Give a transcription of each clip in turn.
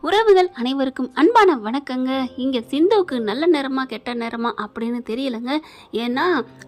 உறவுகள் அனைவருக்கும் அன்பான வணக்கங்க. இங்கே சிந்துவுக்கு நல்ல நேரமா கெட்ட நேரமா அப்படின்னு தெரியலைங்க. ஏன்னா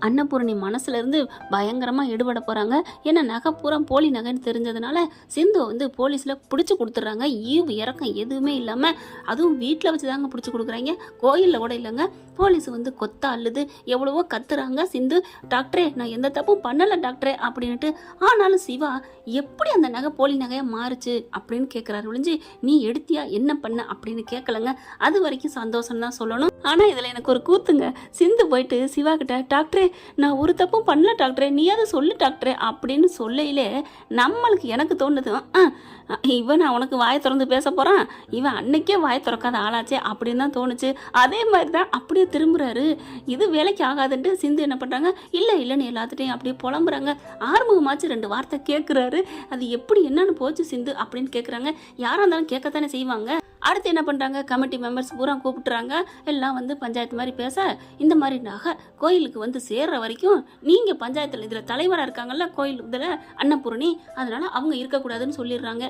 அன்னபூரணி மனசுலேருந்து பயங்கரமாக எடுபட போகிறாங்க. ஏன்னா நகை பூரா போலி நகைன்னு தெரிஞ்சதுனால சிந்து வந்து போலீஸில் பிடிச்சி கொடுத்துட்றாங்க. ஈவு இறக்கம் எதுவுமே இல்லாமல், அதுவும் வீட்டில் வச்சு தாங்க பிடிச்சி கொடுக்குறாங்க, கோயிலில் கூட இல்லைங்க. போலீஸ் வந்து கொத்தா அள்ளுது, எவ்வளவோ கத்துறாங்க. சிந்து, டாக்டரே நான் எந்த தப்பும் பண்ணலை டாக்டரே அப்படின்ட்டு. ஆனாலும் சிவா எப்படி அந்த நகை போலி நகையாக மாறுச்சு அப்படின்னு கேட்குறாரு ஒழிஞ்சு நீ எடுத்தியா என்ன பண்ண அப்படின்னு கேட்கலங்க. அது வரைக்கும் சந்தோஷம் தான் சொல்லணும். ஆனால் இதில் எனக்கு ஒரு கூத்துங்க. சிந்து போயிட்டு சிவா கிட்ட, டாக்டரே நான் ஒரு தப்பும் பண்ணல டாக்டரே, நீயாவது சொல்லு டாக்டரே அப்படின்னு சொல்லையிலே எனக்கு தோணுது, இவன் நான் உனக்கு வாயை திறந்து பேச போகிறான், இவன் அன்னைக்கே வாயை திறக்காத ஆளாச்சே அப்படின்னு தான் தோணுச்சு. அதே மாதிரி தான் அப்படியே திரும்புறாரு. இது வேலைக்கு ஆகாதுன்ட்டு சிந்து என்ன பண்ணுறாங்க, இல்லைன்னு எல்லாத்துட்டையும் அப்படியே புலம்புறாங்க. ஆறுமுகமாச்சு 2 வார்த்தை கேட்குறாரு. அது எப்படி என்னன்னு போச்சு சிந்து அப்படின்னு கேட்குறாங்க. யாராக இருந்தாலும் கேட்கத்தானே செய்வாங்க. அடுத்து என்ன பண்ணுறாங்க, கமிட்டி மெம்பர்ஸ் பூரா கூப்பிட்டுறாங்க. எல்லாம் வந்து பஞ்சாயத்து மாதிரி பேச, இந்த மாதிரி நகை கோயிலுக்கு வந்து சேர்ற வரைக்கும் நீங்கள் பஞ்சாயத்தில் இதில் தலைவராக இருக்காங்கல்ல கோயில் இதில் அன்னபூரணி, அதனால் அவங்க இருக்கக்கூடாதுன்னு சொல்லிடுறாங்க.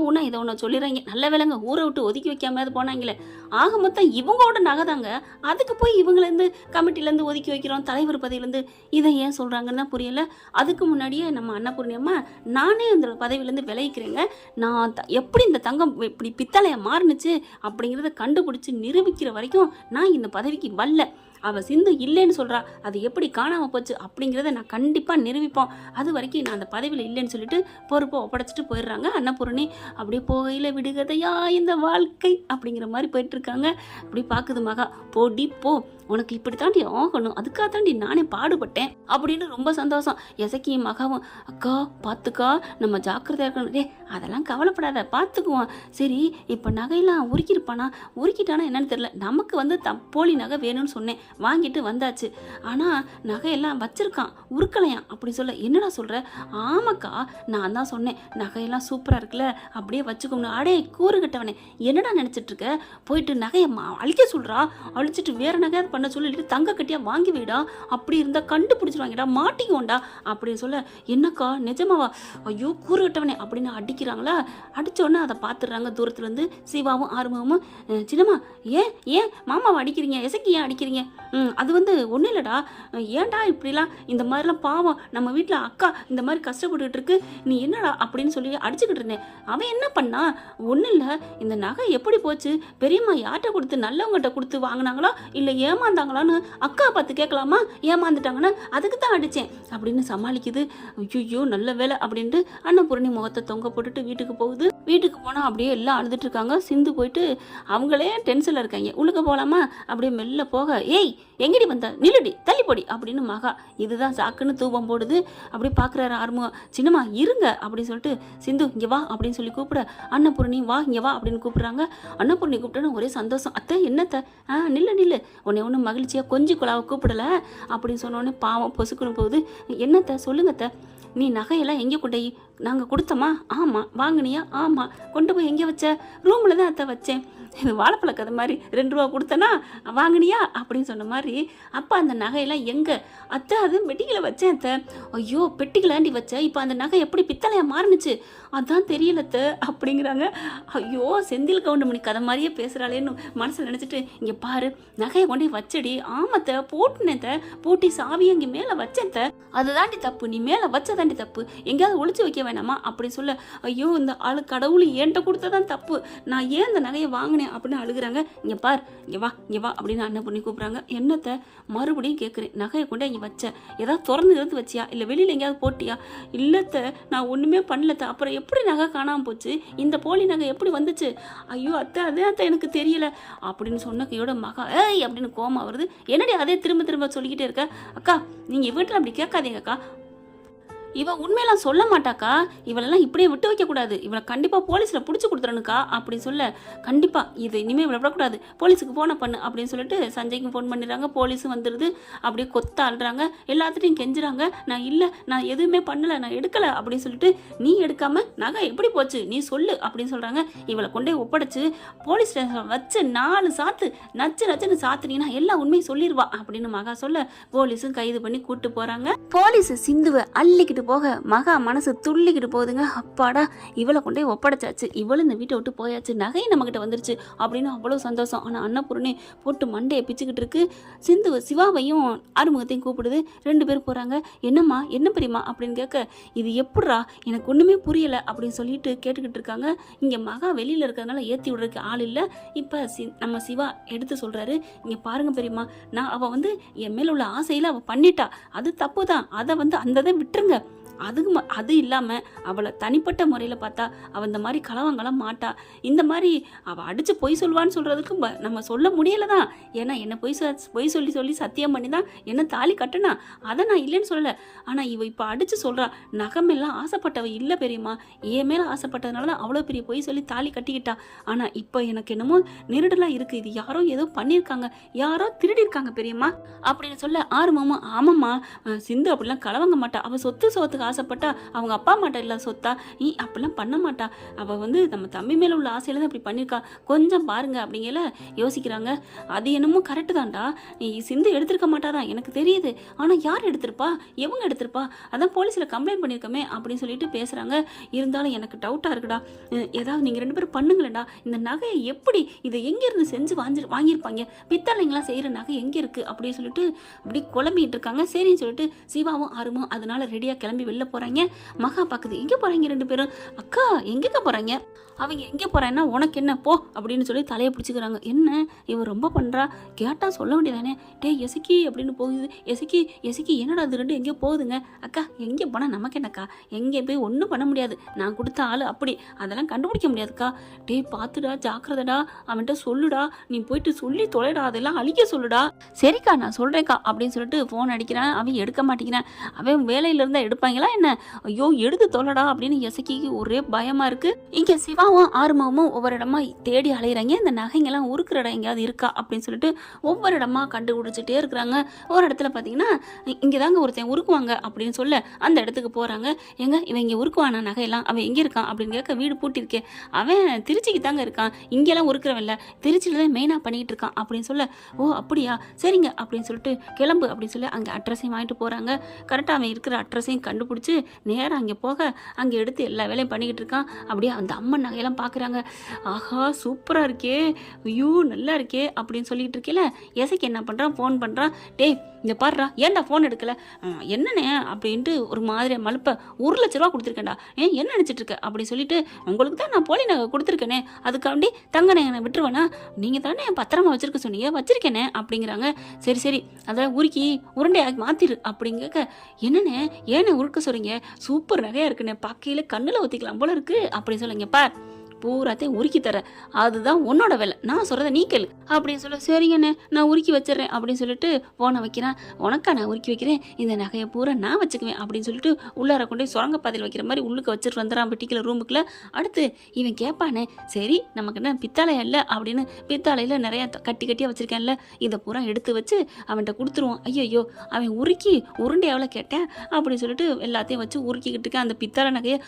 உன்னா இதை ஒன்று சொல்லிடுறாங்க. நல்ல வேலைங்க ஊரை விட்டு ஒதுக்கி வைக்காம போனாங்களே. ஆக மொத்தம் இவங்களோட நகை தாங்க, அதுக்கு போய் இவங்களேருந்து கமிட்டிலேருந்து ஒதுக்கி வைக்கிறோம், தலைவர் பதவியிலேருந்து. இதை ஏன் சொல்கிறாங்கன்னு தான் புரியல. அதுக்கு முன்னாடியே நம்ம அன்னபூரணி அம்மா, நானே இந்த பதவியிலேருந்து விளைவிக்கிறேங்க, நான் எப்படி இந்த தங்கம் இப்படி பித்தளையை மாறினுச்சு அப்படிங்கிறத கண்டுபிடிச்சு நிரூபிக்கிற வரைக்கும் நான் இந்த பதவிக்கு வரல. அவள் சிந்து இல்லைன்னு சொல்கிறா, அது எப்படி காணாமல் போச்சு அப்படிங்கிறத நான் கண்டிப்பாக நிரூபிப்போம். அது வரைக்கும் நான் அந்த பதவியில் இல்லைன்னு சொல்லிட்டு பொறுப்பை ஒப்படைச்சிட்டு போயிடுறாங்க அன்னபூரணி. அப்படியே போகையில் விடுகதையா இந்த வாழ்க்கை அப்படிங்கிற மாதிரி போயிட்டுருக்காங்க. அப்படி பார்க்குது மகா, போடி போ, உனக்கு இப்படி தாண்டி ஆகணும், அதுக்காக தாண்டி நானே பாடுபட்டேன் அப்படின்னு ரொம்ப சந்தோஷம். எசக்கியும் மகாவும், அக்கா பார்த்துக்கா நம்ம ஜாக்கிரதையாக இருக்கணும். அதெல்லாம் கவலைப்படாத, பார்த்துக்குவோம். சரி இப்போ நகையெல்லாம் உருக்கிட்டானா என்னன்னு தெரியல. நமக்கு வந்து போலி நகை வேணும்னு சொன்னேன், வாங்கிட்டு வந்தாச்சு. ஆனால் நகையெல்லாம் வச்சிருக்கான், உருக்கலையாம் அப்படி சொல்ல. என்னடா சொல்கிற? ஆமாக்கா நான் தான் சொன்னேன், நகையெல்லாம் சூப்பராக இருக்குல்ல அப்படியே வச்சுக்கோங்க. அடே கூறுகட்டவனே, என்னடா நினச்சிட்டு இருக்க? போயிட்டு நகையை அழிக்க சொல்கிறா, அழிச்சிட்டு வேற நகை பண்ண சொல்லிட்டு தங்க கட்டியா வாங்கி வைடா, அப்படி இருந்தால் கண்டுபிடிச்சிருவாங்கடா, மாட்டிக்கோண்டா அப்படின்னு சொல்ல. என்னக்கா நிஜமாவா? ஐயோ கூறுகட்டவனே அப்படின்னு அடிக்கிறாங்களா. அடித்தோடனே அதை பார்த்துடுறாங்க தூரத்துலேருந்து சிவாவும் ஆறுமுகமும். சின்னம்மா ஏன் மாமாவை அடிக்கிறீங்க, எசக்கி ஏன் அடிக்கிறீங்க? அது வந்து ஒன்றும் இல்லைடா, ஏன்டா இப்படிலாம் இந்த மாதிரிலாம் பாவம், நம்ம வீட்டில் அக்கா இந்த மாதிரி கஷ்டப்பட்டுக்கிட்டு இருக்கு, நீ என்னடா அப்படின்னு சொல்லி அடிச்சுக்கிட்டு இருந்தேன். அவன் என்ன பண்ணா? ஒன்றும் இல்லை, இந்த நகை எப்படி போச்சு, பெரியம்மா யார்கிட்ட கொடுத்து நல்லவங்ககிட்ட கொடுத்து வாங்கினாங்களா இல்லை ஏமாந்தாங்களான்னு அக்கா பார்த்து கேட்கலாமா? ஏமாந்துட்டாங்கன்னா அதுக்கு தான் அடித்தேன் அப்படின்னு சமாளிக்குது. ஐயோ நல்ல வேலை அப்படின்ட்டு அன்னபூரணி முகத்தை தொங்க போட்டுட்டு வீட்டுக்கு போகுது. வீட்டுக்கு போனால் அப்படியே எல்லாம் அழுதுட்டு இருக்காங்க. சிந்து போயிட்டு அவங்களே டென்ஷனில் இருக்காங்க. உள்ளுக்க போகலாமா? அப்படியே மெல்ல போக, ஏய் எங்கடி வந்த, நில்லுடி தள்ளிப்பொடி அப்படின்னு மகா இதுதான் சாக்குன்னு தூபம் போடுது. அப்படி பார்க்குறாரு ஆறுமுகம். சின்னம்மா இருங்க அப்படின்னு சொல்லிட்டு, சிந்து இங்கே வா அப்படின்னு சொல்லி கூப்பிட, அன்னபூரணி வா இங்கே வா அப்படின்னு கூப்பிட்றாங்க. அன்னபூரணி கூப்பிட்டோன்னு ஒரே சந்தோஷம். அத்தை என்னத்தை? நில்லு உன்னை ஒன்றும் மகிழ்ச்சியாக கொஞ்சி குழாவை கூப்பிடலை அப்படின்னு சொன்னோடனே பாவம் பொசுக்குன்னு போகுது. என்னத்தை சொல்லுங்கத்த, நீ நகையெல்லாம் எங்கே கொண்டு நாங்கள் கொடுத்தோமா? ஆமாம். வாங்கினியா? ஆமாம். கொண்டு போய் எங்கே வச்ச? ரூமில் தான் அத்தை வச்சேன். இது வாழைப்பழ கதை மாதிரி 2 ரூபா கொடுத்தனா வாங்கினியா அப்படின்னு சொன்ன மாதிரி. அப்போ அந்த நகையெல்லாம் எங்கே? அத்தை அது பெட்டிகளை வச்சேன் அத்தை. ஐயோ பெட்டிகளாண்டி வச்சேன், இப்போ அந்த நகை எப்படி பித்தளையா மாறுனுச்சு அதான் தெரியலத்த அப்படிங்கிறாங்க. ஐயோ செந்தில் கவுண்டமணி கதை மாதிரியே பேசுகிறாளேன்னு மனசில் நினச்சிட்டு, இங்கே பாரு நகையை கொண்டு வச்சடி. ஆமத்த போட்டுனேத்த, பூட்டி சாவியை இங்கே மேலே வச்சேத்த, அது தாண்டி தப்பு, நீ மேலே வச்ச தாண்டி தப்பு, எங்கேயாவது ஒளிச்சு வைக்க வேணாமா அப்படின்னு சொல்ல. ஐயோ இந்த ஆளு கடவுள் ஏன்ட்ட கொடுத்ததான் தப்பு, நான் ஏன் இந்த நகையை வாங்கினேன் அப்படின்னு அழுகுறாங்க. இங்கே பார் இங்கே வா அப்படின்னு அண்ணன் பண்ணி கூப்பிட்றாங்க. என்னத்தை மறுபடியும் கேட்குறேன், நகையை கொண்டு இங்கே வச்ச, ஏதாவது திறந்து வச்சியா இல்லை வெளியில் எங்கேயாவது போட்டியா? இல்லத்த நான் ஒன்றுமே பண்ணலத்த, அப்புறம் எப்படி நகை காணாமல் போச்சு, இந்த போலி நகை எப்படி வந்துச்சு? ஐயோ அத்தை அதே அத்தை எனக்கு தெரியல அப்படின்னு சொன்ன கையோட மகா ஏய் அப்படின்னு கோமா வருது. என்னடி அதே திரும்ப சொல்லிக்கிட்டே இருக்க? அக்கா நீங்கள் வீட்டில் அப்படி கேட்காதீங்க அக்கா, இவ உண்மையெல்லாம் சொல்ல மாட்டாக்கா, இவளெல்லாம் இப்படியே விட்டு வைக்கக்கூடாது, இவளை கண்டிப்பாக போலீஸில் பிடிச்சி கொடுத்துறனுக்கா அப்படின்னு சொல்ல. கண்டிப்பாக இது இனிமேல் இவ்வளோ விடக்கூடாது, போலீஸுக்கு ஃபோனை பண்ணு அப்படின்னு சொல்லிட்டு சஞ்சய்க்கு ஃபோன் பண்ணிடுறாங்க. போலீஸும் வந்துடுது. அப்படியே கொத்த ஆள்றாங்க, எல்லாத்துட்டையும் கெஞ்சுறாங்க. நான் எதுவுமே பண்ணலை, நான் எடுக்கலை அப்படின்னு சொல்லிட்டு. நீ எடுக்காமல் நகை எப்படி போச்சு நீ சொல்லு அப்படின்னு சொல்கிறாங்க. இவளை கொண்டே ஒப்படைச்சு போலீஸ் ஸ்டேஷன் வச்சு 4 சாத்து நச்சுன்னு சாத்துனீங்கன்னா எல்லா உண்மையும் சொல்லிடுவா அப்படின்னு மகா சொல்ல. போலீஸும் கைது பண்ணி கூப்பிட்டு போகிறாங்க. போலீஸ் சிந்துவை அள்ளிக்கிட்டு சொல்லிட்டு போக மகா மனசு துள்ளிக்கிட்டு போகுதுங்க. அப்பாடா இவளை கொண்டே ஒப்படைச்சாச்சு, இவளும் இந்த வீட்டை விட்டு போயாச்சு, நகையும் நம்மக்கிட்ட வந்துருச்சு அப்படின்னு அவ்வளோ சந்தோஷம். ஆனால் அன்னபூரணி போட்டு மண்டையை பிச்சுக்கிட்டு இருக்கு. சிவாவையும் ஆறுமுகத்தையும் கூப்பிடுது. 2 பேர் போகிறாங்க. என்னம்மா என்ன பெரியம்மா அப்படின்னு கேட்க, இது எப்பட்றா எனக்கு ஒன்றுமே புரியலை அப்படின்னு சொல்லிட்டு கேட்டுக்கிட்டு இருக்காங்க. இங்கே மகா வெளியில் இருக்கிறதுனால ஏற்றி விடுறதுக்கு ஆள் இல்லை. இப்போ நம்ம சிவா எடுத்து சொல்கிறாரு, இங்கே பாருங்க பெரியம்மா, நான் அவள் வந்து என் மேலே உள்ள ஆசையில் அவள் பண்ணிட்டா, அது தப்பு தான், அதை வந்து அந்த இதை விட்டுருங்க. அது இல்லாமல் அவளை தனிப்பட்ட முறையில் பார்த்தா அவள் இந்த மாதிரி களவாங்கலாம் மாட்டா. இந்த மாதிரி அவள் அடித்து பொய் சொல்வான்னு சொல்கிறதுக்கு நம்ம சொல்ல முடியலை தான். ஏன்னா என்னை பொய் சொல்லி சத்தியம் பண்ணி தான் என்ன தாலி கட்டுனா, அதை நான் இல்லைன்னு சொல்லலை. ஆனால் இவள் இப்போ அடித்து சொல்கிறா, நகமெல்லாம் ஆசைப்பட்டவ இல்லை பெரியம்மா, என் மேலே ஆசைப்பட்டதுனால தான் அவ்வளோ பெரிய பொய் சொல்லி தாலி கட்டிக்கிட்டா. ஆனால் இப்போ எனக்கு என்னமோ நெருடலாக இருக்குது, இது யாரோ ஏதோ பண்ணியிருக்காங்க, யாரோ திருடியிருக்காங்க பெரியம்மா அப்படின்னு சொல்ல, ஆறுமாமா ஆமாம்மா சிந்து அப்படிலாம் களவாங்க மாட்டா, அவள் சொத்துக்கு ஆசைப்பட்டா, அவங்க அப்பா அம்மாட்ட இல்லாத சொத்தா, நீ அப்படிலாம் பண்ண மாட்டா, அவள் வந்து நம்ம தம்பி மேலே உள்ள ஆசையில தான் அப்படி பண்ணியிருக்கா, கொஞ்சம் பாருங்க அப்படிங்கல யோசிக்கிறாங்க. அது என்னமோ கரெக்டு தான்டா, நீ சிந்து எடுத்திருக்க மாட்டாதான் எனக்கு தெரியுது, ஆனால் யார் எடுத்திருப்பா, எவங்க எடுத்திருப்பா, அதான் போலீஸில் கம்ப்ளைண்ட் பண்ணியிருக்கமே அப்படின்னு சொல்லிட்டு பேசுகிறாங்க. இருந்தாலும் எனக்கு டவுட்டாக இருக்குடா, ஏதாவது நீங்கள் 2 பேரும் பண்ணுங்களேடா, இந்த நகையை எப்படி இதை எங்கேருந்து செஞ்சு வாங்கியிருப்பாங்க, பித்தளைங்களாம் செய்கிற நகை எங்கே இருக்குது அப்படின்னு சொல்லிட்டு அப்படி குழம்பிட்டு இருக்காங்க. சரின்னு சொல்லிட்டு சிவாவும் ஆறுமும் அதனால ரெடியாக கிளம்பி வெளில போகிறாங்க. மகா பார்க்குது, எங்கே போகிறாங்க 2 பேரும், அக்கா எங்கேக்கா போகிறாங்க, அவங்க எங்கே போகிறாங்கன்னா உனக்கு என்ன போ அப்படின்னு சொல்லி தலையை பிடிச்சிக்கிறாங்க. என்ன இவன் ரொம்ப பண்ணுறா, கேட்டால் சொல்ல வேண்டியதானே, டே எசக்கி அப்படின்னு போகுது, எசக்கி என்னடா அது 2 எங்கேயோ போகுதுங்க, அக்கா எங்கே போனால் நமக்கு என்னக்கா, எங்கே போய் ஒன்றும் பண்ண முடியாது, நான் கொடுத்த ஆள் அப்படி, அதெல்லாம் கண்டுபிடிக்க முடியாதுக்கா, டே பார்த்துடா ஜாக்கிரதடா, அவன்கிட்ட சொல்லுடா, நீ போயிட்டு சொல்லி தொலைடா, அதெல்லாம் அழிக்க சொல்லுடா. சரிக்கா நான் சொல்கிறேக்கா அப்படின்னு சொல்லிட்டு ஃபோன் அடிக்கிறான். அவன் எடுக்க மாட்டேங்கிறான். அவன் வேலையில இருந்தால் எடுப்பாங்களா என்ன, ஐயோ எடுத்து தொலைடா அப்படின்னு எசக்கிக்கு ஒரே பயமாக இருக்குது. இங்கே சிவாவும் ஆறுமுகமும் ஒவ்வொரு இடமா தேடி அலையிறாங்க. இந்த நகைங்கெல்லாம் உருக்குற இடம் எங்கேயாவது இருக்கா அப்படின்னு சொல்லிட்டு ஒவ்வொரு இடமா கண்டுபிடிச்சிட்டே இருக்கிறாங்க. ஒரு இடத்துல பார்த்தீங்கன்னா இங்கே தாங்க ஒருத்தன் உருக்குவாங்க அப்படின்னு சொல்ல அந்த இடத்துக்கு போகிறாங்க. இவன் இங்கே உருக்குவான நகையெல்லாம், அவன் எங்கே இருக்கான் அப்படின்னு கேட்க, வீடு பூட்டிருக்கே, அவன் திருச்சிக்கு தாங்க இருக்கான், இங்கெல்லாம் உருக்குறவன் இல்லை, திருச்சியில் தான் மெயினாக பண்ணிக்கிட்டு இருக்கான் அப்படின்னு சொல்ல, ஓ அப்படியா சரிங்க அப்படின்னு சொல்லிட்டு கிளம்பு அப்படின்னு சொல்லி அங்கே அட்ரஸையும் வாங்கிட்டு போகிறாங்க. கரெக்டாக அவன் இருக்கிற அட்ரஸையும் கண்டுபிடிச்சி நேராக அங்கே போக அங்கே எடுத்து எல்லா வேலையும் பண்ணிக்கிட்டு இருக்கான். அப்படியே அந்த அம்மன் நகையெல்லாம் பார்க்குறாங்க. ஆஹா சூப்பராக இருக்கே, ஐயோ நல்லா இருக்கே அப்படின்னு சொல்லிட்டு இருக்கேல, எசைக்கு என்ன பண்ணுறான், ஃபோன் பண்ணுறான். டேய் இங்கே பாடுறா, ஏன்டா ஃபோன் எடுக்கலை, என்னண்ணே அப்படின்ட்டு ஒரு மாதிரி மலுப்பை, 1,00,000 ரூபா கொடுத்துருக்கேன்டா, என்ன நினச்சிட்டு இருக்க அப்படின்னு சொல்லிட்டு, உங்களுக்கு தான் நான் போலி நகை கொடுத்துருக்கேனே, அதுக்காண்டி தங்கண்ணே என்னை விட்டுருவேனா, நீங்கள் தானே பத்திரமா வச்சிருக்க சொன்னீங்க, வச்சிருக்கேனே அப்படிங்கிறாங்க. சரி அதை உருக்கி உருண்டையாகி மாற்றிரு அப்படிங்க. என்னண்ணே ஏன்னு உருக்க சொல்கிறீங்க, சூப்பர் நகையாக இருக்குண்ணே, பார்க்கையில் கண்ணில் ஊற்றிக்கலாம் போல இருக்குது அப்படின்னு சொல்லுங்க. பார் பூராத்தையும் உருக்கி தர, அதுதான் உன்னோட வேலை, நான் சொல்கிறத நீ கேளு அப்படின்னு சொல்ல, சரிங்கண்ணே நான் உருக்கி வச்சிடறேன் அப்படின்னு சொல்லிட்டு போனை வைக்கிறான். உனக்கா நான் உருக்கி வைக்கிறேன், இந்த நகையை பூரா நான் வச்சுக்குவேன் அப்படின்னு சொல்லிட்டு உள்ளார கொண்டு சுரங்க பாதையில் வைக்கிற மாதிரி உள்ளுக்கு வச்சுட்டு வந்துடான் பெட்டிக்குள்ள ரூமுக்குள்ள. அடுத்து இவன் கேட்பானே, சரி நமக்கு என்ன பித்தாளையா இல்லை அப்படின்னு பித்தாளையில் நிறையா கட்டியாக வச்சுருக்கேன்ல, இதை பூரா எடுத்து வச்சு அவன்கிட்ட கொடுத்துருவான். ஐயோ அவன் உருக்கி உருண்டையாவில் கேட்டேன் அப்படின்னு சொல்லிட்டு எல்லாத்தையும் வச்சு உருக்கிக்கிட்டு இருக்கேன். அந்த பித்தாளை நகையை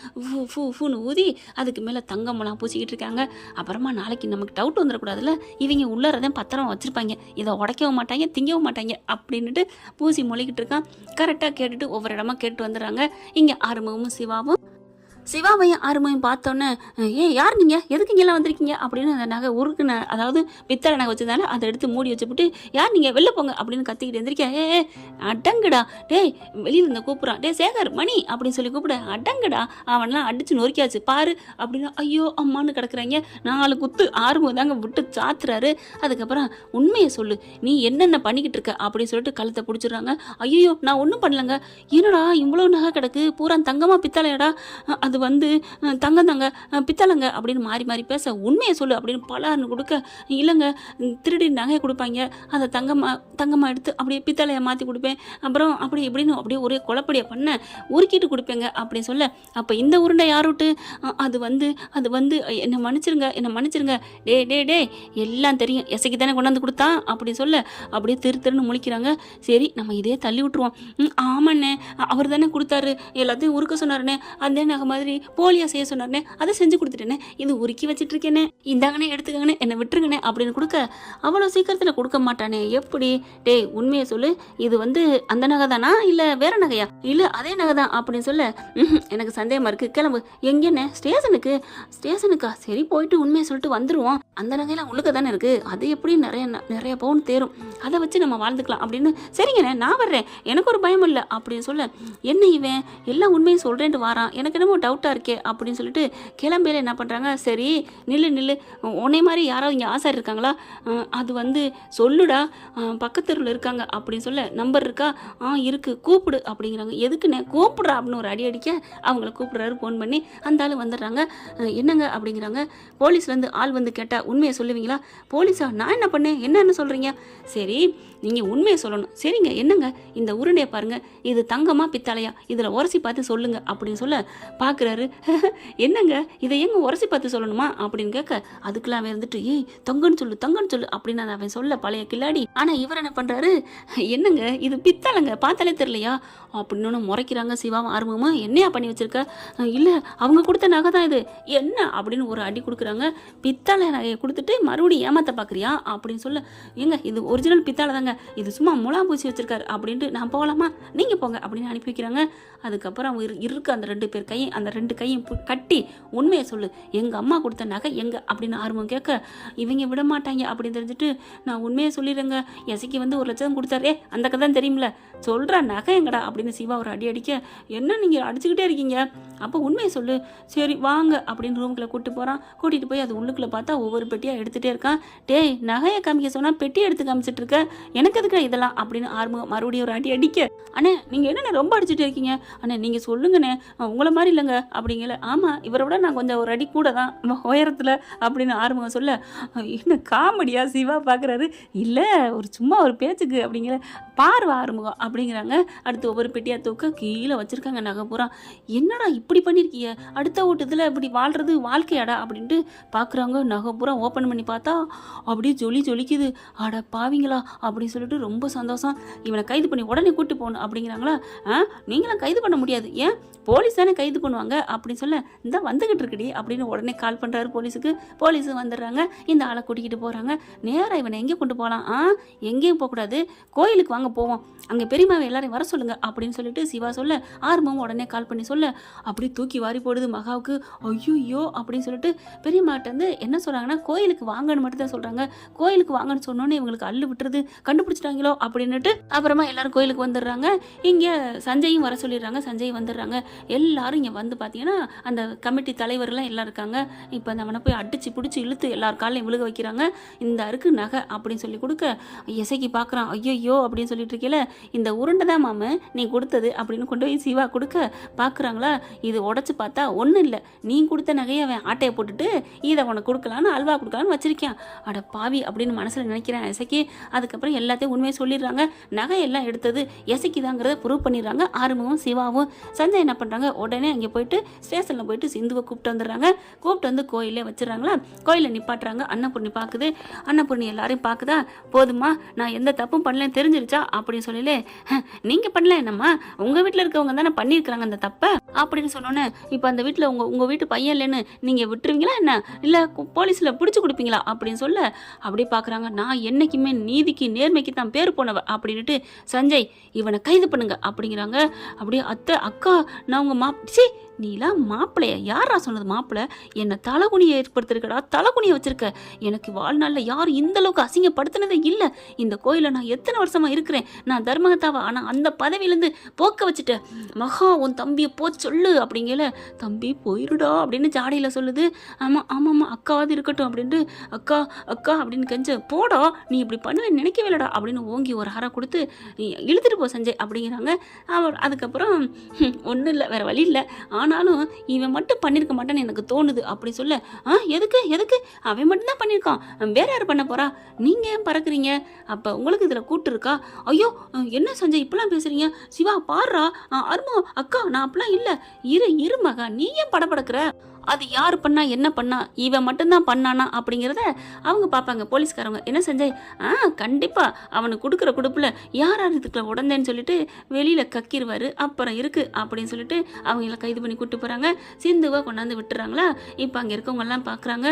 ஃபூன்னு ஊதி அதுக்கு மேலே தங்கமெல்லாம் பூசிக்கிட்டு இருக்காங்க. அப்புறமா நாளைக்கு நமக்கு டவுட் வந்துடக்கூடாதுல்ல, இவங்க உள்ளறதான் பத்திரமா வச்சுருப்பாங்க, இதை உடைக்கவும் மாட்டாங்க திங்கவும் மாட்டாங்க அப்படின்ட்டு பூசி மொழிக்கிட்டு இருக்கான். கரெக்டாக கேட்டுட்டு ஒவ்வொரு இடமா கேட்டு வந்துடுறாங்க. இங்கே ஆறுமுகமும் சிவாவையும் ஆறுமையும் பார்த்தோன்னே, யார் நீங்கள் எதுக்கு இங்கெல்லாம் வந்திருக்கீங்க அப்படின்னு அந்த நகை உருக்குன, அதாவது பித்தளை நகை வச்சிருந்தால அதை எடுத்து மூடி வச்சுப்புட்டு, யார் நீங்கள் வெளில போங்க அப்படின்னு கத்திக்கிட்டு இருந்திருக்கேன். அடங்குடா டேய், வெளியில் இருந்த கூப்பிட்றான், டே சேகர் மணி அப்படின்னு சொல்லி கூப்பிட, அடங்குடா அவன்லாம் அடிச்சு நொறுக்கியாச்சு பாரு அப்படின்னு ஐயோ அம்மானு கிடக்குறாங்க. 4 குத்து ஆறுமுகம் தாங்க விட்டு சாத்துறாரு. அதுக்கப்புறம் உண்மையை சொல்லு, நீ என்னென்ன பண்ணிக்கிட்டு இருக்க அப்படின்னு சொல்லிட்டு கழுத்தை பிடிச்சிடுறாங்க. ஐயோ நான் ஒன்றும் பண்ணலங்க, என்னடா இவ்வளோ நகை கிடக்கு, பூரா தங்கமா பித்தளையடா, அது வந்து தங்க பித்தளைங்க அப்படின்னு மாறி பேச, உண்மையை சொல்லு அப்படின்னு பலார்னு கொடுக்க, இல்லைங்க திருடி நகையை கொடுப்பாங்க, அதை தங்கமாக எடுத்து அப்படியே பித்தளையை மாற்றி கொடுப்பேன், அப்புறம் அப்படி இப்படின்னு அப்படியே ஒரே குழப்படியை பண்ண உருக்கிட்டு கொடுப்பேங்க அப்படின்னு சொல்ல, அப்போ இந்த உருண்டை யாருட்டு, அது வந்து என்னை மன்னிச்சிருங்க டே எல்லாம் தெரியும், எசைக்கு தானே கொண்டாந்து கொடுத்தான் அப்படி சொல்ல அப்படியே திருன்னு முழிக்கிறாங்க. சரி நம்ம இதே தள்ளி விட்டுருவோம். ஆமாண்ணே அவர் தானே கொடுத்தாரு, எல்லாத்தையும் உருக்க சொன்னாருண்ணே, அந்த நகை மாதிரி மாதிரி போலியா செய்ய சொன்னார்னே அதை செஞ்சு கொடுத்துட்டேனே, இது உருக்கி வச்சிட்டு இருக்கேனே, இந்தாங்கண்ணே எடுத்துக்கங்கண்ணே, என்னை விட்டுருங்கண்ணே அப்படின்னு கொடுக்க அவ்வளோ சீக்கிரத்தில் கொடுக்க மாட்டானே எப்படி? டேய் உண்மையை சொல்லு, இது அந்த நகை தானா இல்லை வேற நகையா? இல்லை அதே நகை தான் அப்படின்னு சொல்ல, எனக்கு சந்தேகமா இருக்கு, கிளம்பு. எங்கன்னு? ஸ்டேஷனுக்கா? சரி போயிட்டு உண்மையை சொல்லிட்டு வந்துருவோம். அந்த நகையெல்லாம் உள்ளுக்க தானே இருக்கு, அது எப்படி நிறைய பவுன் தேரும், அதை வச்சு நம்ம வாழ்ந்துக்கலாம் அப்படின்னு. சரிங்கண்ணே நான் வர்றேன், எனக்கு ஒரு பயம் இல்லை அப்படின்னு சொல்ல, என்ன இவன் எல்லாம் உண்மையை சொல்றேன்ட்டு வாரான், எனக்கு என்னமோ டவுட்டா இருக்கே அப்படின்னு சொல்லிட்டு கிளம்பையில என்ன பண்றாங்க, சரி நில்லு உன்னை மாதிரி யாராவது இங்கே ஆசாரி இருக்காங்களா? அது சொல்லுடா, பக்கத்தெருவில் இருக்காங்க அப்படின்னு சொல்ல, நம்பர் இருக்கா? இருக்கு கூப்பிடு அப்படிங்கிறாங்க. எதுக்குண்ணே? கூப்பிடுறா அப்படின்னு ஒரு அடி அடிக்க அவங்கள கூப்பிடுறாரு ஃபோன் பண்ணி. அந்த ஆள் வந்துடுறாங்க. என்னங்க அப்படிங்கிறாங்க. போலீஸ்லேருந்து ஆள் கேட்டால் உண்மையை சொல்லுவீங்களா? போலீஸா? நான் என்ன பண்ணேன், என்னன்னு சொல்கிறீங்க? சரி நீங்கள் உண்மையை சொல்லணும். சரிங்க என்னங்க, இந்த உருண்டையை பாருங்க, இது தங்கமா பித்தளையா, இதில் உரசி பார்த்து சொல்லுங்க அப்படின்னு சொல்ல பார்க்குறாரு. என்னங்க இதை எங்க உரசி பார்த்து சொல்லணுமா அப்படின்னு கேட்க, அதுக்கெல்லாம் அவன் ஏய் தங்கன்னு சொல்லு அப்படின்னு அவன் சொல்ல பழைய கில்லாடி. ஆனால் இவர் என்ன பண்ணுறாரு, என்னங்க இது பித்தளைங்க பார்த்தாலே தெரியலையா அப்படின்னு முறைக்கிறாங்க. சிவாவும் ஆர்வமும் என்னையா பண்ணி வச்சிருக்க? இல்லை அவங்க கொடுத்த நகை தான் இது. என்ன அப்படின்னு ஒரு அடி கொடுக்குறாங்க. பித்தளை நகையை கொடுத்துட்டு மறுபடியும் ஏமாத்த பார்க்குறியா அப்படின்னு சொல்ல, ஏங்க இது ஒரிஜினல் பித்தளை தாங்க, இது சும்மா முலாம் பூசி வச்சிருக்காரு அப்படின்ட்டு, நான் போகலாமா, நீங்கள் போங்க அப்படின்னு அனுப்பி வைக்கிறாங்க. அதுக்கப்புறம் இருக்க அந்த 2 பேர் கையும் அந்த 2 கையும் கட்டி உண்மையை சொல்லு, எங்கள் அம்மா கொடுத்த நகை எங்க அப்படின்னு ஆர்வம் கேட்க, இவங்க விட மாட்டாங்க அப்படின்னு தெரிஞ்சுட்டு, நான் உண்மையை சொல்லிடுறேங்க, எசைக்கு 1 லட்சம் கொடுத்தாரே அந்த கதை தெரியுமில்ல, சொல்கிறா நகை எங்கடா அப்படின்னு சிவா ஒரு அடி அடிக்க, என்ன நீங்கள் அடிச்சுக்கிட்டே இருக்கீங்க, அப்போ உண்மையை சொல்லு. சரி வாங்க அப்படின்னு ரூமுக்குள்ளே கூட்டிகிட்டு போய் அது உள்ளுக்குள்ளே பார்த்தா ஒவ்வொரு பெட்டியாக எடுத்துகிட்டே இருக்கான். டேய் நகையை காமிக்க சொன்னால் பெட்டி எடுத்து காமிச்சிட்டு இருக்க, எனக்கு எதுக்கு இதெல்லாம் அப்படின்னு ஆர்வம் மறுபடியும் ஒரு அடி அடிக்க, அண்ணே நீங்கள் என்னண்ணே ரொம்ப அடிச்சுட்டு இருக்கீங்க, அண்ணே நீங்கள் சொல்லுங்கண்ணே, உங்களை மாதிரி இல்லைங்க அப்படிங்கல. ஆமாம் இவரை விட நான் கொஞ்சம் ஒரு அடி கூட தான் உயரத்தில் அப்படின்னு ஆர்வம் சொல்ல, என்ன காமெடியா சிவா பார்க்குறாரு, இல்லை சும்மா ஒரு பேச்சுக்கு அப்படிங்கிற பார்வை ஆறுமுகம் அப்படிங்கிறாங்க. அடுத்து ஒவ்வொரு பெட்டியாக தூக்க கீழே வச்சுருக்காங்க நகை பூரா. என்னடா இப்படி பண்ணியிருக்கீங்க, அடுத்த ஓட்டத்தில் இப்படி வாழ்கிறது வாழ்க்கையாடா அப்படின்ட்டு பார்க்குறாங்க. நகை பூரா ஓப்பன் பண்ணி பார்த்தா அப்படியே ஜொலிக்குது. அட பாவிங்களா அப்படின்னு சொல்லிட்டு ரொம்ப சந்தோஷம். இவனை கைது பண்ணி உடனே கூட்டு போகணும் அப்படிங்கிறாங்களா. நீங்களாம் கைது பண்ண முடியாது, ஏன் போலீஸ் தானே கைது பண்ணுவாங்க அப்படின்னு சொல்ல, இந்த வந்துகிட்டு இருக்குடி அப்படின்னு உடனே கால் பண்ணுறாரு போலீஸுக்கு. போலீஸும் வந்துடுறாங்க. இந்த ஆளை கூட்டிக்கிட்டு போகிறாங்க. நேராக இவனை எங்கே கொண்டு போகலாம்? எங்கேயும் போகக்கூடாது, கோயிலுக்கு வாங்க போவோம், அங்கே பெரியமாவை எல்லாரையும் வர சொல்லுங்க அப்படின்னு சொல்லிட்டு சிவா சொல்ல, ஆர்வமும் உடனே கால் பண்ணி சொல்ல, அப்படி தூக்கி வாரி போடுது மகாவுக்கு. ஐயோ அப்படின்னு சொல்லிட்டு பெரியம்மாட்ட என்ன சொல்கிறாங்கன்னா, கோயிலுக்கு வாங்கன்னு மட்டும் தான் சொல்கிறாங்க. கோயிலுக்கு வாங்கன்னு சொன்னோன்னே இவங்களுக்கு அள்ளு விட்டுறது, கண்டுபிடிச்சிட்டாங்களோ அப்படின்னுட்டு அப்புறமா எல்லாரும் கோயிலுக்கு வந்துடுறாங்க. இங்கே சஞ்சயும் வர சொல்லிடுறாங்க. சஞ்சய் வந்துடுறாங்க. எல்லாரும் இங்கே பார்த்தீங்கன்னா அந்த கமிட்டி தலைவர்லாம் எல்லாம் இருக்காங்க. இப்போ அவனை போய் அடிச்சு பிடிச்சி இழுத்து எல்லார் காலையும் விழுக வைக்கிறாங்க. இந்த அருக்கு நகை அப்படின்னு சொல்லி கொடுக்க, இசைக்கு பார்க்குறான். ஐயோ அப்படின்னு சொல்லிட்டு இருக்கல, இந்த உருண்டை தான் மாமு நீ கொடுத்தது அப்படின்னு கொண்டு போய் சிவா கொடுக்க பார்க்குறாங்களா. இது உடச்சி பார்த்தா ஒன்றும் இல்லை, நீ கொடுத்த நகையை அவன் ஆட்டையை போட்டுட்டு இதை உனக்கு கொடுக்கலான்னு அல்வா கொடுக்கலான்னு வச்சிருக்கேன். அட பாவி அப்படின்னு மனசில் நினைக்கிறேன் இசைக்கு. அதுக்கப்புறம் எல்லாத்தையும் உண்மையை சொல்லிடுறாங்க. நகையெல்லாம் எடுத்தது இசைக்கு தாங்கிறத ப்ரூவ் பண்ணிடுறாங்க. ஆறுமுகம் சிவாவும். சஞ்சய் என்ன பண்ணுறாங்க, உடனே அங்கே போயிட்டு ஸ்டேஷனில் போயிட்டு சிந்துவை கூப்பிட்டு வந்துடுறாங்க. கூப்பிட்டு வந்து கோயிலே வச்சிடறாங்களா. கோயிலில் நிப்பாட்டுறாங்க. அன்னபூர்ணி பார்க்குது. அன்னபூர்ணி எல்லாரையும் பார்க்குதா, போதுமா நான் எந்த தப்பும் பண்ணலன்னு தெரிஞ்சிருச்சா அப்படின்னு சொல்லலே, நீங்கள் பண்ணல என்னம்மா, உங்கள் வீட்டில் இருக்கவங்க தானே பண்ணியிருக்கிறாங்க அந்த தப்பை அப்படின்னு சொன்னோன்னே, இப்போ அந்த வீட்டில் உங்கள் வீட்டு பையன் இல்லைன்னு நீங்கள் விட்டுருவீங்களா என்ன, இல்லை போலீஸில் பிடிச்சி கொடுப்பீங்களா அப்படின்னு சொல்ல, அப்படியே பார்க்குறாங்க. நான் என்றைக்குமே நீதிக்கு நேர்மைக்கு தான் பேர் போனவ அப்படின்ட்டு, சஞ்சய் இவனை கைது பண்ணுங்க அப்படிங்கிறாங்க. அப்படியே அத்தை அக்கா நான் உங்கள் சி நீலாம் மாப்பிள்ளைய யாரா சொன்னது, மாப்பிள்ளை என்னை தலைகுனியை ஏற்படுத்திருக்கடா, தலைகுனியை வச்சிருக்க, எனக்கு வாழ்நாளில் யாரும் இந்த அளவுக்கு அசிங்கப்படுத்தினதே இல்லை. இந்த கோயிலில் நான் எத்தனை வருஷமா இருக்கிறேன், நான் தர்மகத்தாவா, ஆனால் அந்த பதவியிலேருந்து போக்க வச்சுட்டேன். மகா உன் தம்பியை சொல்லு அப்படிங்கல. தம்பி போயிருடா அப்படின்னு ஜாடியில் சொல்லுது. ஆமாம் அக்காவது இருக்கட்டும் அப்படின்ட்டு, அக்கா அப்படின்னு கெஞ்ச, போடா நீ இப்படி பண்ணுவேன்னு நினைக்கவே இல்லடா அப்படின்னு ஓங்கி ஒரு ஹாரம் கொடுத்து இழுத்துட்டு போ சஞ்சய் அப்படிங்கிறாங்க. அவர் அதுக்கப்புறம் ஒன்றும் இல்லை, வேற வழி இல்லை, ஆனாலும் இவன் மட்டும் பண்ணியிருக்க மாட்டான்னு எனக்கு தோணுது அப்படி சொல்ல, எதுக்கு அவன் மட்டும்தான் பண்ணியிருக்கான், வேற யார் பண்ண போறா, நீங்க ஏன் பறக்குறீங்க, அப்ப உங்களுக்கு இதுல கூட்டு இருக்கா, ஐயோ என்ன சஞ்சய் இப்பெல்லாம் பேசுறீங்க, சிவா பாடுறா, அருமோ அக்கா நான் அப்படிலாம் இல்லை, இரு மகா நீ ஏன் படபடக்கிற, அது யார் பண்ணா என்ன பண்ணா இவன் மட்டும்தான் பண்ணானா அப்படிங்கிறத அவங்க பார்ப்பாங்க போலீஸ்காரங்க. என்ன செஞ்சாய்? கண்டிப்பா அவனுக்கு கொடுக்குற கொடுப்புல யார் இதுக்குள்ள உடந்தேன்னு சொல்லிட்டு வெளியில கக்கிடுவாரு. அப்புறம் இருக்கு அப்படின்னு சொல்லிட்டு அவங்கள கைது பண்ணி கூட்டு போறாங்க. சிந்துவை கொண்டாந்து விட்டுறாங்களா. இப்போ அங்கே இருக்கவங்க எல்லாம் பார்க்குறாங்க.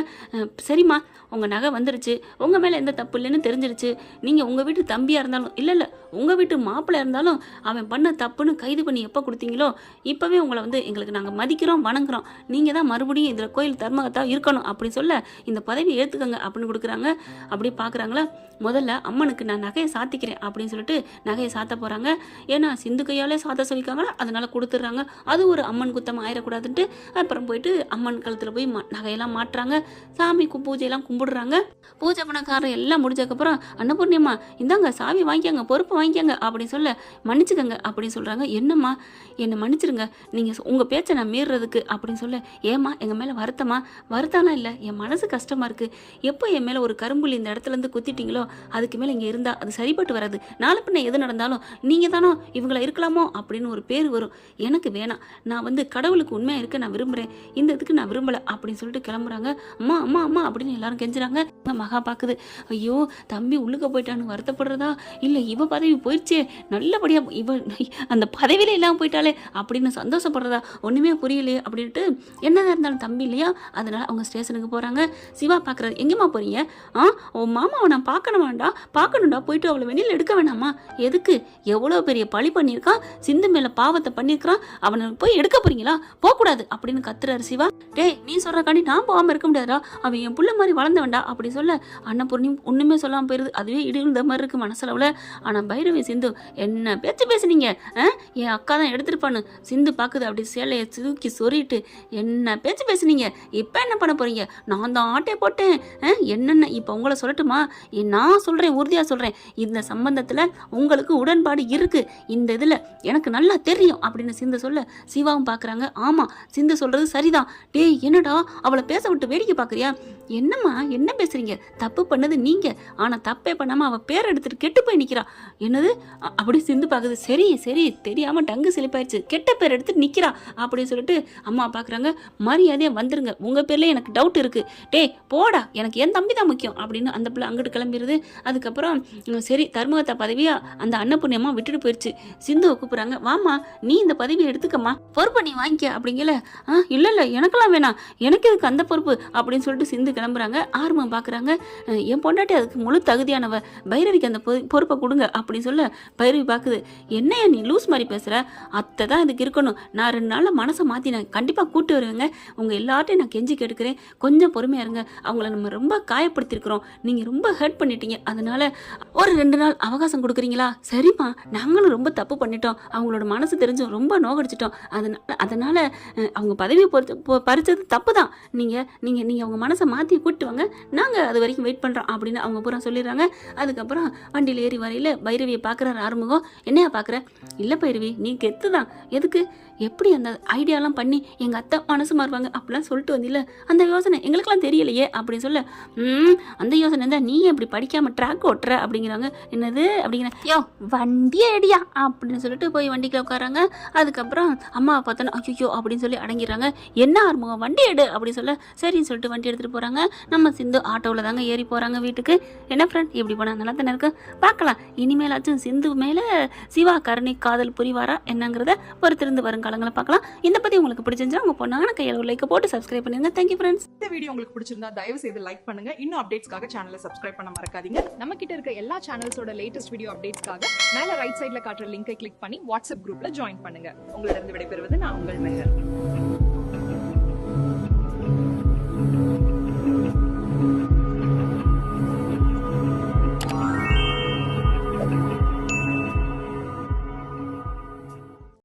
சரிம்மா, உங்க நகை வந்துருச்சு, உங்க மேல எந்த தப்பு இல்லைன்னு தெரிஞ்சிருச்சு. நீங்க உங்க வீட்டு தம்பியா இருந்தாலும் இல்ல உங்க வீட்டு மாப்பிள்ளை இருந்தாலும் அவன் பண்ண தப்புன்னு கைது பண்ணி எப்போ கொடுத்தீங்களோ இப்பவே உங்களை எங்களுக்கு நாங்கள் மதிக்கிறோம், வணங்குறோம். நீங்க தான் மறுபடியும் இதுல கோயில் தர்மகத்தா இருக்கணும் அப்படின்னு சொல்ல இந்த பதவி ஏத்துக்கங்க அப்படின்னு கொடுக்குறாங்க. அப்படி பார்க்குறாங்களா. முதல்ல அம்மனுக்கு நான் நகையை சாத்திக்கிறேன் அப்படின்னு சொல்லிட்டு நகையை சாத்த போறாங்க. ஏன்னா சிந்து கையாலே சாத்த சொல்லிக்காங்களா, அதனால கொடுத்துட்றாங்க. அது ஒரு அம்மன் குத்தம் ஆயிடக்கூடாதுன்ட்டு அப்புறம் போயிட்டு அம்மன் கழுத்துல போய் நகையெல்லாம் மாட்டுறாங்க. சாமி பூஜையெல்லாம் கும்பிடுறாங்க. பூஜை பணக்காரர் எல்லாம் முடிஞ்சதுக்கப்புறம் அன்னபூர்ணியம்மா இந்தாங்க சாவி வாங்கிக்கங்க, பொறுப்பு வாங்கிக்கங்க அப்படின்னு சொல்ல மன்னிச்சுக்கங்க அப்படின்னு சொல்றாங்க. என்னம்மா என்னை மன்னிச்சிருங்க, நீங்க உங்க பேச்சை நான் மீறுறதுக்கு அப்படின்னு சொல்ல. ஏமா எங்க மேல வருத்தமா? வருத்தானா இல்லை, என் மனசு கஷ்டமா இருக்கு. எப்போ என் மேல ஒரு கரும்புள்ளி இந்த இடத்துல இருந்து குத்திட்டீங்களோ அதுக்கு மேல இங்க இருந்தா அது சரிப்பட்டு வராது. நாளை பின்ன எது நடந்தாலும் நீங்க தானோ இவங்கள இருக்கலாமோ அப்படின்னு ஒரு பேர் வரும். எனக்கு வேணாம், நான் கடவுளுக்கு உண்மையா இருக்க நான் விரும்புறேன், இந்த இதுக்கு நான் விரும்பல அப்படின்னு சொல்லிட்டு கிளம்புறாங்க. அம்மா அம்மா அம்மா அப்படின்னு எல்லாரும் கெஞ்சுறாங்க. மகா பாக்குது, ஐயோ தம்பி உள்ளுக்க போயிட்டான்னு வருத்தப்படுறதா இல்ல இவ பதவி போயிடுச்சே, நல்லபடியா இவ அந்த பதவியில இல்லாம போயிட்டாலே அப்படின்னு சந்தோஷப்படுறதா ஒண்ணுமே புரியலையே அப்படின்ட்டு. என்னதான் இருந்தாலும் தம்பி இல்லையா, அதனால அவங்க ஸ்டேஷனுக்கு போறாங்க. சிவா பாக்குறாரு. எங்கேம்மா போறீங்க? உன் மாமாவை நான் பார்க்கணும்டா, போயிட்டு அவளை வெளியில எடுக்க வேணாமா? எதுக்கு? எவ்வளவு பெரிய பழி பண்ணியிருக்கான், சிந்து மேல பாவத்தை பண்ணியிருக்கான், அவனை போய் எடுக்க போறீங்களா? போகக்கூடாது அப்படின்னு கத்துறாரு சிவா. டேய் நீ சொல்றக்காண்டி நான் போகாம இருக்க முடியாதா, அவன் என் புள்ள மாதிரி வளர்ந்த வேண்டா அப்படி சொல்ல அன்னபூர்ணி ஒண்ணுமே சொல்லாம போயிருது. அதுவே இடிந்த மாதிரி இருக்கு மனசளவுல. ஆனா பைரவி சிந்து என்ன பேச்சு பேசுனீங்க, என் அக்கா தான் எடுத்துருப்பான்னு சிந்து பாக்குது. அப்படி சேலையை தூக்கி சொறிட்டு என்ன பேச்சு பேசுனீங்க, இப்ப என்ன பண்ண போறீங்க? நான் தான் ஆட்டை போட்டேன். என்னென்ன இப்ப உங்களை சொல்லட்டுமா? நான் சொல்றேன், உறுதியா சொல்றேன், இந்த சம்பந்தத்துல உங்களுக்கு உடன்பாடு இருக்கு, இந்த இதுல எனக்கு நல்லா தெரியும் அப்படின்னு சிந்து சொல்ல சிவாவும் பாக்குறாங்க. ஆமா சிந்து சொல்றது சரிதான். டேய் என்னடா அவளை பேச விட்டு வேடிக்கை பாக்குறியா? என்னம்மா என்ன பேசுறீங்க? தப்பு பண்ணது நீங்க, ஆனா தப்பே பண்ணாம அவ பேர் எடுத்துட்டு கெட்டு போய் நிக்கிறா. என்னது அப்படி சிந்து பாக்குது. சரி சரி தெரியாம டங்கு சிலிப்பாயிடுச்சு, கெட்ட பேர் எடுத்துட்டு நிக்கிறா அப்படின்னு சொல்லிட்டு அம்மா பாக்குறாங்க. மரியாதையா வந்துருங்க, உங்க பேர்ல எனக்கு டவுட் இருக்கு. டேய் போடா, எனக்கு என் தம்பி தான் முக்கியம் அப்படின்னு அந்த பிள்ளை அங்கிட்டு கிளம்பிடுது. அதுக்கப்புறம் சரி தர்மகத்தா பதவியா அந்த அன்னபூர்ணியம்மா விட்டுட்டு போயிடுச்சு. சிந்துவை கூப்பிடுறாங்க. வாமா நீ இந்த பதவியை எடுத்துக்கம்மா, பொறுப்பை நீ வாங்கிக்க அப்படிங்கல. இல்ல எனக்கெல்லாம் வேணாம், எனக்கு இதுக்கு அந்த பொறுப்பு அப்படின்னு சொல்லிட்டு சிந்து கிளம்புறாங்க. ஆர்வம் பாக்குறாங்க. என் பொண்டாட்டி அதுக்கு முழு தகுதியானவ, பைரவிக்கு அந்த பொறுப்பை கொடுங்க அப்படின்னு சொல்ல பைரவி பாக்குது. என்னையா நீ லூஸ் மாதிரி பேசுற, அத்தை தான் இதுக்கு இருக்கணும், நான் 2 நாள்ல மனசை மாத்தி நான் கண்டிப்பா கூட்டு வருவேங்க, உங்க எல்லார்ட்டையும் நான் கெஞ்சி கேட்டுக்கிறேன், கொஞ்சம் பொறுமையா இருங்க, அவங்கள நம்ம ரொம்ப காயப்படுத்திருக்கிறோம், நீங்க ரொம்ப ஹர்ட் பண்ணிட்டீங்க, அதனால ஒரு 2 நாள் அவகாசம் கொடுக்குறீங்களா? சரிம்மா நாங்களும் ரொம்ப தப்பு பண்ணிட்டோம், அவங்களோட மனசு தெரிஞ்சும் ரொம்ப நோகடிச்சிட்டோம், அதனால அவங்க பதவியை பறிச்சது தப்பு தான், நீங்க நீங்க நீங்க அவங்க மனசை மாத்தி கூட்டு வாங்க, நாங்க அது வரைக்கும் வெயிட் பண்றோம் அப்படின்னு அவங்க பூரா சொல்லிடுறாங்க. அதுக்கப்புறம் வண்டியில் ஏறி வரையில பைரவியை பார்க்குறாரு ஆறுமுகம். என்னையா பார்க்குற? இல்லை பைரவி நீ கெத்து தான், எதுக்கு எப்படி அந்த ஐடியாலாம் பண்ணி எங்கள் அத்தை மனசு மாறுவாங்க அப்படிலாம் சொல்லிட்டு வந்தில்ல, அந்த யோசனை எங்களுக்கெல்லாம் தெரியலையே அப்படின்னு சொல்ல அந்த யோசனை இருந்தால் நீ எப்படி படிக்காமல் ட்ராக் ஓட்டுற அப்படிங்கிறாங்க. என்னது அப்படிங்கிற, யோ வண்டியே அடியா அப்படின்னு சொல்லிட்டு போய் வண்டிக்குள்ள உட்காராங்க. அதுக்கப்புறம் அம்மாவை பார்த்தோன்னா ஐயோ அப்படின்னு சொல்லி அடங்கிடுறாங்க. என்ன ஆறுமுகம் வண்டி எடு அப்படின்னு சொல்ல சரின்னு சொல்லிட்டு வண்டி எடுத்துகிட்டு போகிறாங்க. நம்ம சிந்து ஆட்டோவில் தாங்க ஏறி போகிறாங்க வீட்டுக்கு. என்ன ஃப்ரெண்ட் இப்படி போனால் நல்லா தானே இருக்கு, பார்க்கலாம் இனிமேலாச்சும் சிந்து மேலே சிவா கருணை காதல் புரிவாரா என்னங்கிறத பொறுத்திருந்து வருங்காலங்களை பார்க்கலாம். இந்த பற்றி உங்களுக்கு பிடிச்சிருந்தா உங்கள் பொண்ணான கையில் ஒரு லைக் போட்டு சப்ஸ்கிரைப் பண்ணுங்க. Thank you friends. இந்த வீடியோ உங்களுக்கு பிடிச்சிருந்தா தயவு செய்து லைக் பண்ணுங்க. இன்னும் அப்டேட்ஸ்க்காக சேனலை சப்ஸ்கிரைப் பண்ண மறக்காதீங்க. நம்ம கிட்ட இருக்க எல்லா சேனல்ஸோட லேட்டஸ்ட் வீடியோ அப்டேட்ஸ்க்காக மேல ரைட் சைடுல காட்டுற லிங்கை கிளிக் பண்ணி வாட்ஸ்அப் குரூப்ல ஜாயின் பண்ணுங்க. உங்களிடம் விடைபெறுவது நான் உங்கள் மெஹர்.